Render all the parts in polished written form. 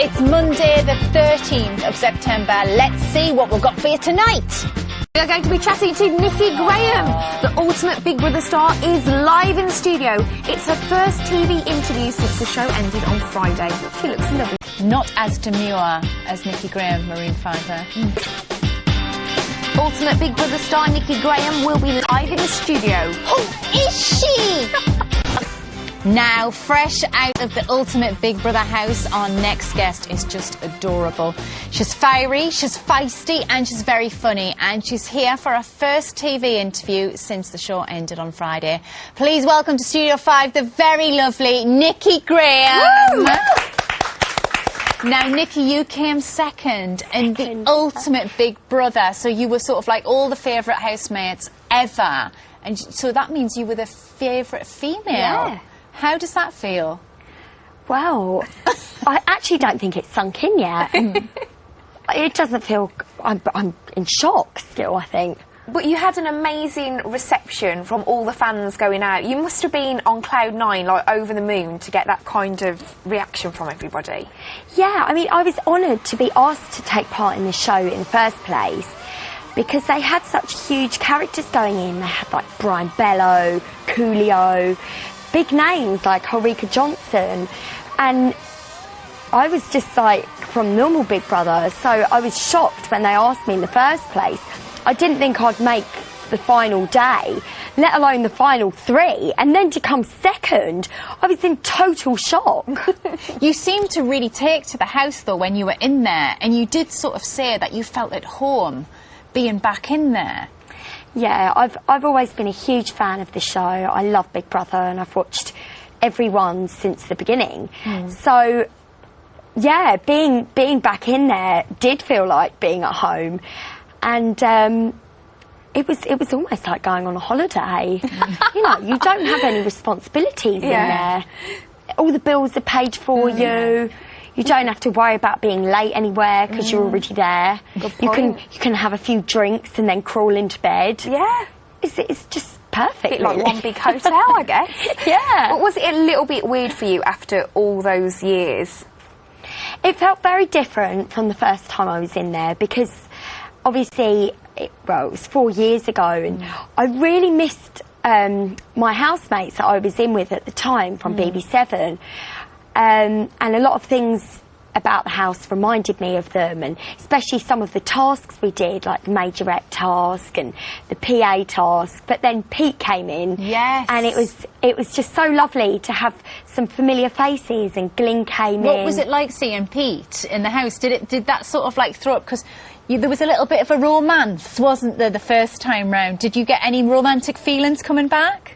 It's Monday the 13th of September. Let's see what we've got for you tonight. We are going to be chatting to Nikki Grahame. The ultimate Big Brother star is live in the studio. It's her first TV interview since the show ended on Friday. She looks lovely. Not as demure as Nikki Grahame, Maroon 5. Ultimate Big Brother star Nikki Grahame will be live in the studio. Who is she? Now, fresh out of the Ultimate Big Brother house, our next guest is just adorable. She's fiery, she's feisty, and she's very funny. And she's here for her first TV interview since the show ended on Friday. Please welcome to Studio 5 the very lovely Nikki Grahame. Now, Nikki, you came second in the Ultimate Big Brother, so you were sort of like all the favourite housemates ever. And so that means you were the favourite female. Yeah. How does that feel? Well, I actually don't think it's sunk in yet. It doesn't feel... I'm in shock still, I think. But you had an amazing reception from all the fans going out. You must have been on cloud nine, like over the moon, to get that kind of reaction from everybody. Yeah, I mean, I was honoured to be asked to take part in the show in the first place because they had such huge characters going in. They had, like, Brian Bello, Coolio, big names like Ulrika Johnson, and I was just like from normal Big Brother, so I was shocked when they asked me in the first place. I didn't think I'd make the final day, let alone the final 3, and then to come second, I was in total shock. You seemed to really take to the house though when you were in there, and you did sort of say that you felt at home being back in there. Yeah, I've always been a huge fan of the show. I love Big Brother and I've watched every one since the beginning. So, yeah, being back in there did feel like being at home, and it was almost like going on a holiday. You know, you don't have any responsibilities in there. All the bills are paid for you. You don't have to worry about being late anywhere because you're already there. You can have a few drinks and then crawl into bed. Yeah. It's just perfect. Bit like one big hotel, I guess. Yeah. But was it a little bit weird for you after all those years? It felt very different from the first time I was in there because obviously, it was 4 years ago and I really missed my housemates that I was in with at the time from BB7. And a lot of things about the house reminded me of them, and especially some of the tasks we did, like the majorette task and the PA task. But then Pete came in, and it was just so lovely to have some familiar faces. And Glyn came in. What was it like seeing Pete in the house? Did that sort of like throw up? Because there was a little bit of a romance, wasn't there, the first time round? Did you get any romantic feelings coming back?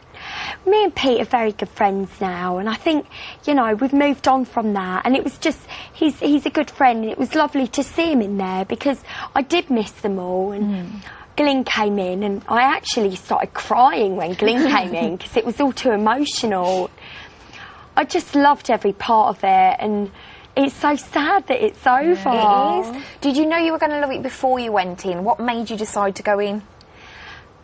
Me and Pete are very good friends now, and I think, you know, we've moved on from that, and it was just, he's a good friend, and it was lovely to see him in there because I did miss them all, and Glyn came in, and I actually started crying when Glyn came in because it was all too emotional. I just loved every part of it, and it's so sad that it's over. It is. Did you know you were going to love it before you went in? What made you decide to go in?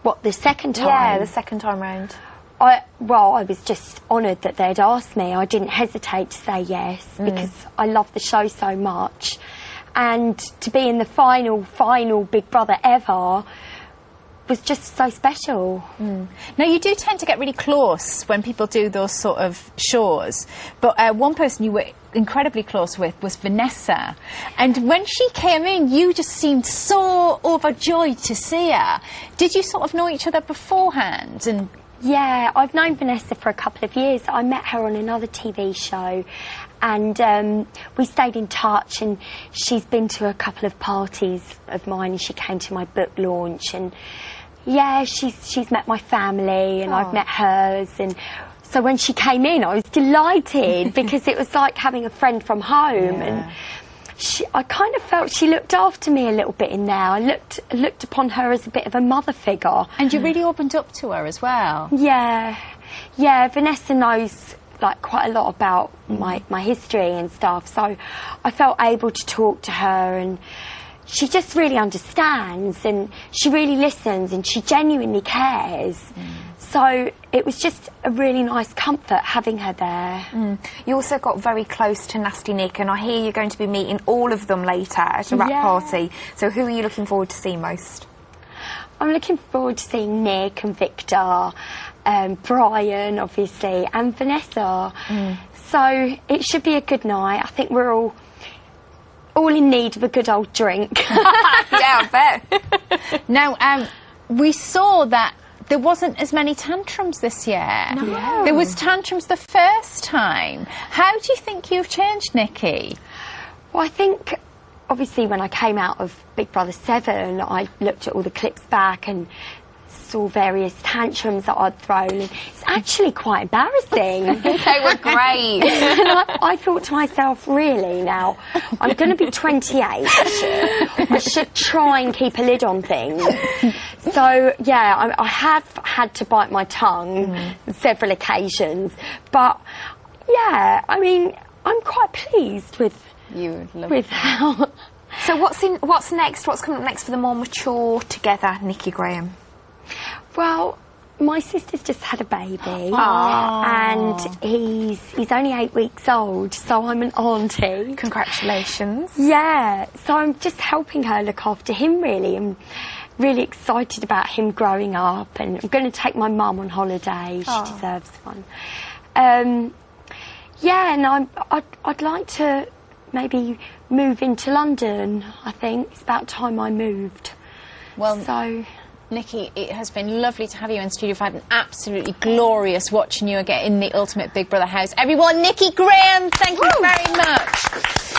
What, the second time? Yeah, the second time round. I was just honoured that they'd asked me. I didn't hesitate to say yes because I love the show so much. And to be in the final Big Brother ever was just so special. Now, you do tend to get really close when people do those sort of shows, but one person you were incredibly close with was Vanessa. And when she came in, you just seemed so overjoyed to see her. Did you sort of know each other beforehand? And yeah, I've known Vanessa for a couple of years. I met her on another TV show and we stayed in touch, and she's been to a couple of parties of mine, and she came to my book launch, and yeah, she's met my family and I've met hers, and so when she came in I was delighted because it was like having a friend from home, and I kind of felt she looked after me a little bit in there. I looked upon her as a bit of a mother figure. And you really opened up to her as well. Yeah, Vanessa knows like quite a lot about my history and stuff, so I felt able to talk to her, and she just really understands, and she really listens, and she genuinely cares. So it was just a really nice comfort having her there. You also got very close to Nasty Nick, and I hear you're going to be meeting all of them later at a wrap party. So who are you looking forward to see most? I'm looking forward to seeing Nick and Victor, Brian, obviously, and Vanessa. So it should be a good night. I think we're all in need of a good old drink. Yeah, I bet. Now, we saw that there wasn't as many tantrums this year. No. There was tantrums the first time. How do you think you've changed, Nikki? Well, I think, obviously, when I came out of Big Brother 7, I looked at all the clips back and saw various tantrums that I'd thrown. And it's actually quite embarrassing. They were great. And I thought to myself, really, now, I'm going to be 28. I should try and keep a lid on things. So, yeah, I have had to bite my tongue on several occasions. But, yeah, I mean, I'm quite pleased with how... So what's next? What's coming up next for the more mature together, Nikki Grahame? Well, my sister's just had a baby, and he's only 8 weeks old, so I'm an auntie. Congratulations. Yeah, so I'm just helping her look after him, really. I'm really excited about him growing up, and I'm going to take my mum on holiday. She deserves one. Yeah, and I'd like to maybe move into London. I think it's about time I moved. Well, so... Nikki, it has been lovely to have you in studio. I've been absolutely glorious watching you again in the Ultimate Big Brother house. Everyone, Nikki Grahame, thank you very much.